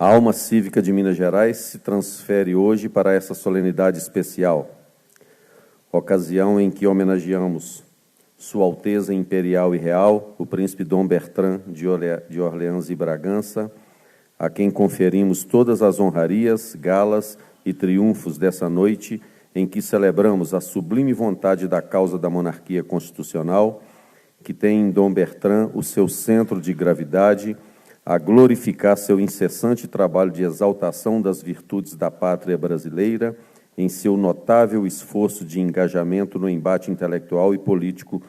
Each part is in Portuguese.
A alma cívica de Minas Gerais se transfere hoje para essa solenidade especial, ocasião em que homenageamos Sua Alteza Imperial e Real, o Príncipe Dom Bertrand de Orleans e Bragança, a quem conferimos todas as honrarias, galas e triunfos dessa noite em que celebramos a sublime vontade da causa da monarquia constitucional, que tem em Dom Bertrand o seu centro de gravidade, a glorificar seu incessante trabalho de exaltação das virtudes da pátria brasileira, em seu notável esforço de engajamento no embate intelectual e político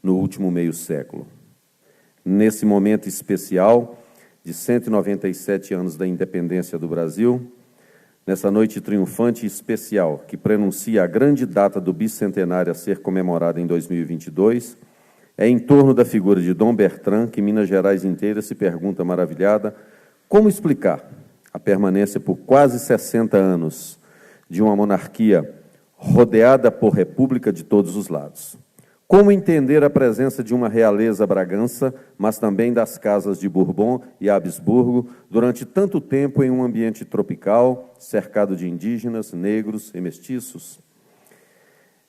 no último meio século. Nesse momento especial, de 197 anos da independência do Brasil, nessa noite triunfante e especial, que prenuncia a grande data do bicentenário a ser comemorada em 2022, é em torno da figura de Dom Bertrand que Minas Gerais inteira se pergunta maravilhada como explicar a permanência por quase 60 anos de uma monarquia rodeada por república de todos os lados. Como entender a presença de uma realeza Bragança, mas também das casas de Bourbon e Habsburgo, durante tanto tempo em um ambiente tropical, cercado de indígenas, negros e mestiços?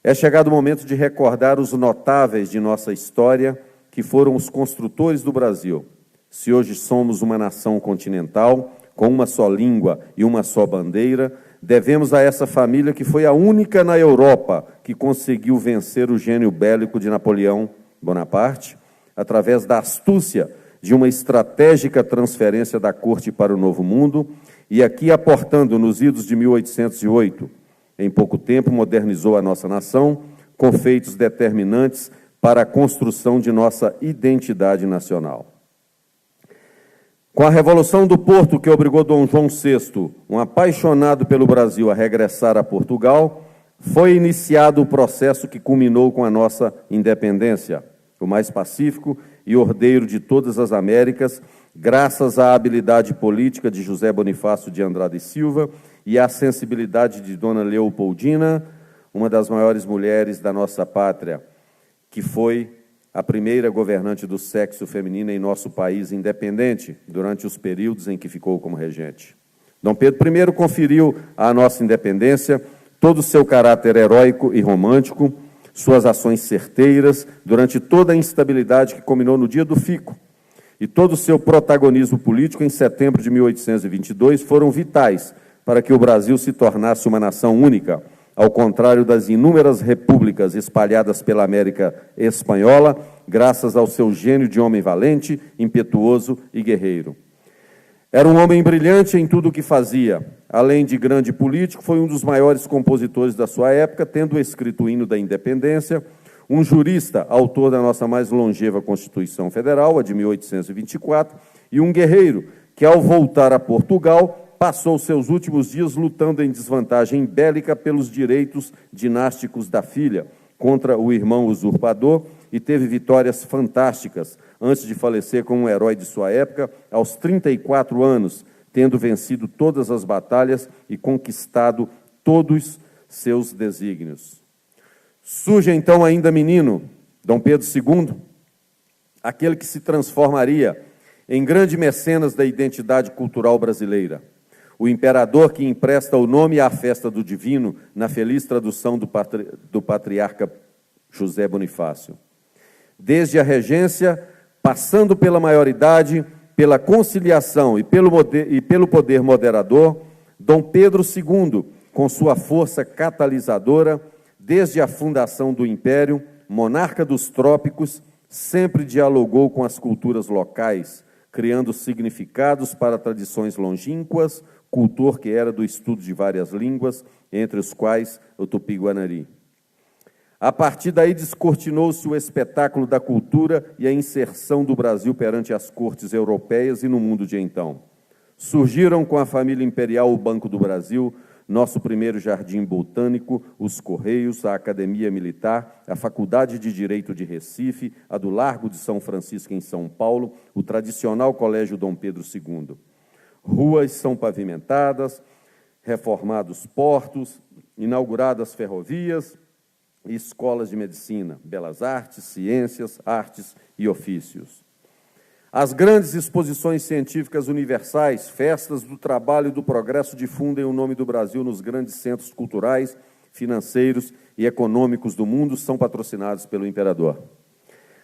É chegado o momento de recordar os notáveis de nossa história, que foram os construtores do Brasil. Se hoje somos uma nação continental, com uma só língua e uma só bandeira, devemos a essa família que foi a única na Europa que conseguiu vencer o gênio bélico de Napoleão Bonaparte, através da astúcia de uma estratégica transferência da corte para o Novo Mundo, e aqui aportando nos idos de 1808, em pouco tempo modernizou a nossa nação, com feitos determinantes para a construção de nossa identidade nacional. Com a Revolução do Porto, que obrigou Dom João VI, um apaixonado pelo Brasil, a regressar a Portugal, foi iniciado o processo que culminou com a nossa independência, o mais pacífico e ordeiro de todas as Américas, graças à habilidade política de José Bonifácio de Andrade e Silva e à sensibilidade de Dona Leopoldina, uma das maiores mulheres da nossa pátria, que foi a primeira governante do sexo feminino em nosso país independente, durante os períodos em que ficou como regente. Dom Pedro I conferiu à nossa independência todo o seu caráter heróico e romântico, suas ações certeiras, durante toda a instabilidade que culminou no dia do fico, e todo o seu protagonismo político em setembro de 1822 foram vitais para que o Brasil se tornasse uma nação única, ao contrário das inúmeras repúblicas espalhadas pela América Espanhola, graças ao seu gênio de homem valente, impetuoso e guerreiro. Era um homem brilhante em tudo o que fazia. Além de grande político, foi um dos maiores compositores da sua época, tendo escrito o hino da independência, um jurista, autor da nossa mais longeva Constituição Federal, a de 1824, e um guerreiro que, ao voltar a Portugal, passou seus últimos dias lutando em desvantagem bélica pelos direitos dinásticos da filha contra o irmão usurpador e teve vitórias fantásticas antes de falecer como um herói de sua época, aos 34 anos, tendo vencido todas as batalhas e conquistado todos seus desígnios. Surge então, ainda menino, Dom Pedro II, aquele que se transformaria em grande mecenas da identidade cultural brasileira. O imperador que empresta o nome à festa do divino, na feliz tradução do patriarca José Bonifácio. Desde a regência, passando pela maioridade, pela conciliação e pelo poder moderador, Dom Pedro II, com sua força catalisadora, desde a fundação do Império, monarca dos trópicos, sempre dialogou com as culturas locais, criando significados para tradições longínquas, cultor que era do estudo de várias línguas, entre os quais o tupi-guarani. A partir daí descortinou-se o espetáculo da cultura e a inserção do Brasil perante as cortes europeias e no mundo de então. Surgiram com a família imperial o Banco do Brasil, nosso primeiro jardim botânico, os Correios, a Academia Militar, a Faculdade de Direito de Recife, a do Largo de São Francisco, em São Paulo, o tradicional Colégio Dom Pedro II. Ruas são pavimentadas, reformados portos, inauguradas ferrovias e escolas de medicina, belas artes, ciências, artes e ofícios. As grandes exposições científicas universais, festas do trabalho e do progresso difundem o nome do Brasil nos grandes centros culturais, financeiros e econômicos do mundo, são patrocinados pelo imperador.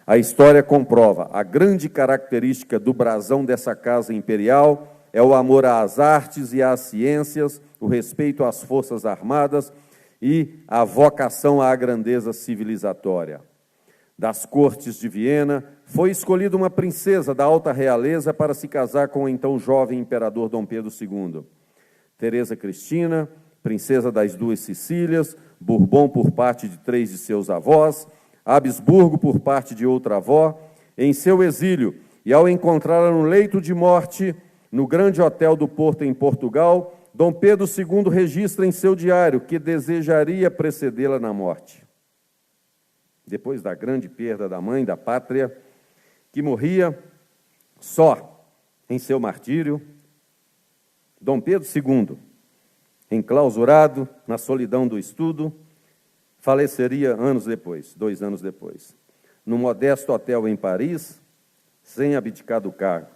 A história comprova a grande característica do brasão dessa casa imperial é o amor às artes e às ciências, o respeito às forças armadas e a vocação à grandeza civilizatória. Das cortes de Viena, foi escolhida uma princesa da alta realeza para se casar com o então jovem imperador Dom Pedro II. Teresa Cristina, princesa das duas Sicílias, Bourbon por parte de 3 de seus avós, Habsburgo por parte de outra avó, em seu exílio, e ao encontrá-la no leito de morte, no grande hotel do Porto, em Portugal, Dom Pedro II registra em seu diário que desejaria precedê-la na morte. Depois da grande perda da mãe da pátria, que morria só em seu martírio, Dom Pedro II, enclausurado na solidão do estudo, faleceria anos depois, 2 anos depois, num modesto hotel em Paris, sem abdicar do cargo,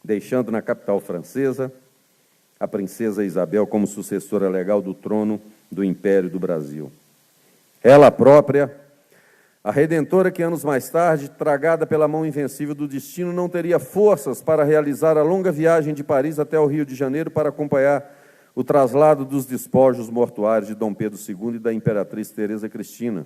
deixando na capital francesa a princesa Isabel como sucessora legal do trono do Império do Brasil. Ela própria, a redentora que anos mais tarde, tragada pela mão invencível do destino, não teria forças para realizar a longa viagem de Paris até o Rio de Janeiro para acompanhar o traslado dos despojos mortuários de Dom Pedro II e da imperatriz Teresa Cristina,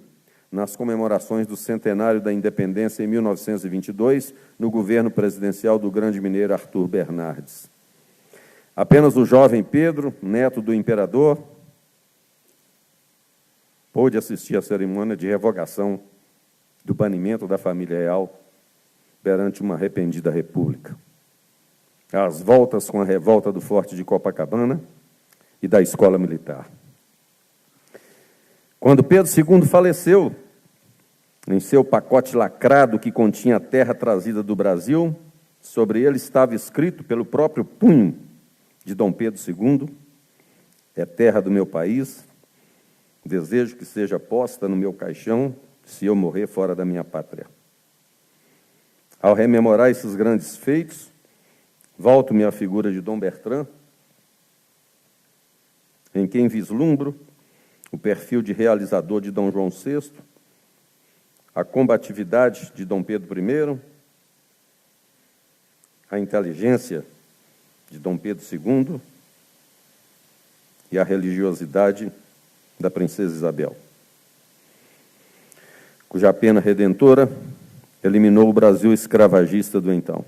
nas comemorações do centenário da independência em 1922, no governo presidencial do grande mineiro Arthur Bernardes. Apenas o jovem Pedro, neto do imperador, pôde assistir à cerimônia de revogação do banimento da família real perante uma arrependida república. Às voltas com a revolta do Forte de Copacabana e da escola militar. Quando Pedro II faleceu, em seu pacote lacrado que continha a terra trazida do Brasil, sobre ele estava escrito pelo próprio punho de Dom Pedro II, é terra do meu país, desejo que seja posta no meu caixão, se eu morrer fora da minha pátria. Ao rememorar esses grandes feitos, volto-me à figura de Dom Bertrand, em quem vislumbro o perfil de realizador de Dom João VI, a combatividade de Dom Pedro I, a inteligência de Dom Pedro II e a religiosidade da princesa Isabel, cuja pena redentora eliminou o Brasil escravagista do então.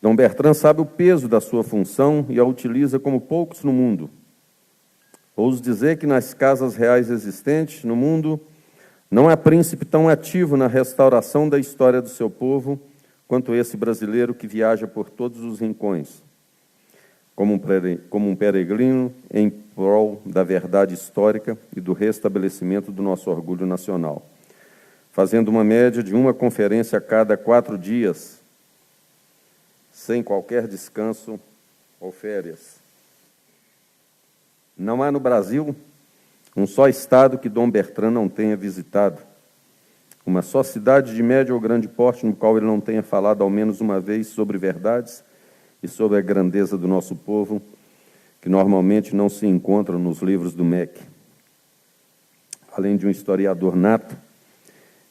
Dom Bertrand sabe o peso da sua função e a utiliza como poucos no mundo. Ouso dizer que nas casas reais existentes no mundo não há príncipe tão ativo na restauração da história do seu povo quanto esse brasileiro que viaja por todos os rincões, como um peregrino em prol da verdade histórica e do restabelecimento do nosso orgulho nacional, fazendo uma média de uma conferência a cada 4 dias, sem qualquer descanso ou férias. Não há no Brasil um só estado que Dom Bertrand não tenha visitado, uma só cidade de médio ou grande porte no qual ele não tenha falado ao menos uma vez sobre verdades e sobre a grandeza do nosso povo, que normalmente não se encontram nos livros do MEC. Além de um historiador nato,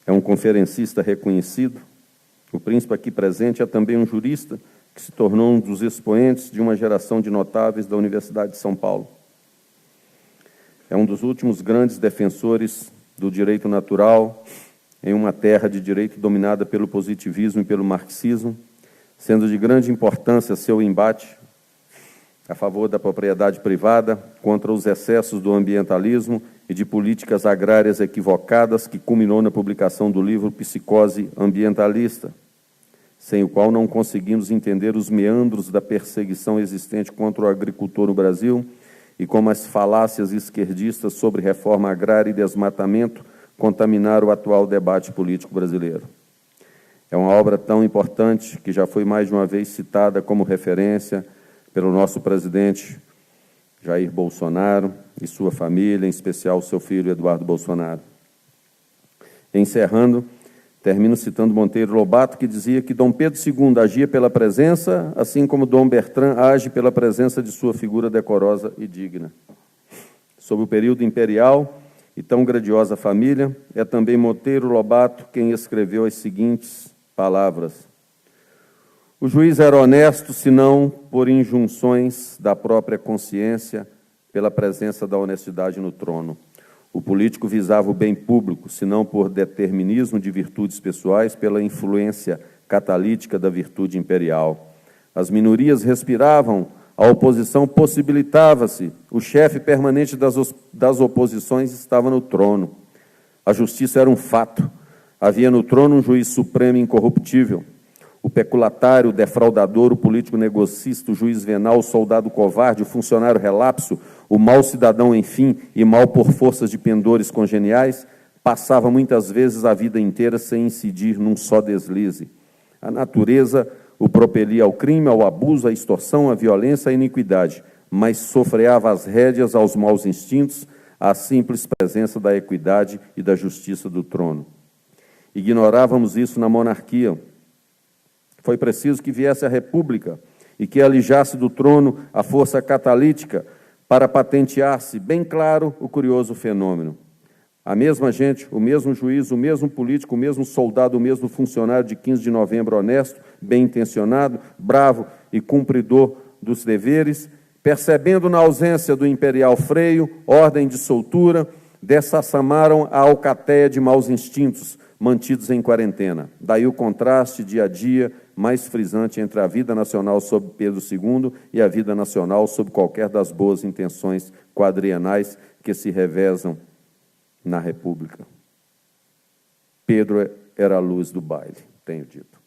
é um conferencista reconhecido. O príncipe aqui presente é também um jurista que se tornou um dos expoentes de uma geração de notáveis da Universidade de São Paulo. É um dos últimos grandes defensores do direito natural em uma terra de direito dominada pelo positivismo e pelo marxismo, sendo de grande importância seu embate a favor da propriedade privada, contra os excessos do ambientalismo e de políticas agrárias equivocadas, que culminou na publicação do livro Psicose Ambientalista, sem o qual não conseguimos entender os meandros da perseguição existente contra o agricultor no Brasil e como as falácias esquerdistas sobre reforma agrária e desmatamento contaminaram o atual debate político brasileiro. É uma obra tão importante que já foi mais de uma vez citada como referência pelo nosso presidente Jair Bolsonaro e sua família, em especial seu filho Eduardo Bolsonaro. Encerrando, Termino citando Monteiro Lobato, que dizia que Dom Pedro II agia pela presença, assim como Dom Bertrand age pela presença de sua figura decorosa e digna. Sob o período imperial e tão grandiosa família, é também Monteiro Lobato quem escreveu as seguintes palavras: o juiz era honesto, senão por injunções da própria consciência, pela presença da honestidade no trono. O político visava o bem público, senão por determinismo de virtudes pessoais, pela influência catalítica da virtude imperial. As minorias respiravam, a oposição possibilitava-se, o chefe permanente das oposições estava no trono. A justiça era um fato, havia no trono um juiz supremo e incorruptível. O peculatário, o defraudador, o político negocista, o juiz venal, o soldado covarde, o funcionário relapso, o mau cidadão, enfim, e mal por forças de pendores congeniais, passava muitas vezes a vida inteira sem incidir num só deslize. A natureza o propelia ao crime, ao abuso, à extorsão, à violência, à iniquidade, mas sofreava as rédeas aos maus instintos, à simples presença da equidade e da justiça do trono. Ignorávamos isso na monarquia. Foi preciso que viesse a República e que alijasse do trono a força catalítica para patentear-se bem claro o curioso fenômeno. A mesma gente, o mesmo juiz, o mesmo político, o mesmo soldado, o mesmo funcionário de 15 de novembro honesto, bem-intencionado, bravo e cumpridor dos deveres, percebendo na ausência do imperial freio, ordem de soltura, dessassamaram a alcateia de maus instintos, mantidos em quarentena. Daí o contraste, dia a dia, mais frisante entre a vida nacional sob Pedro II e a vida nacional sob qualquer das boas intenções quadrienais que se revezam na República. Pedro era a luz do baile, tenho dito.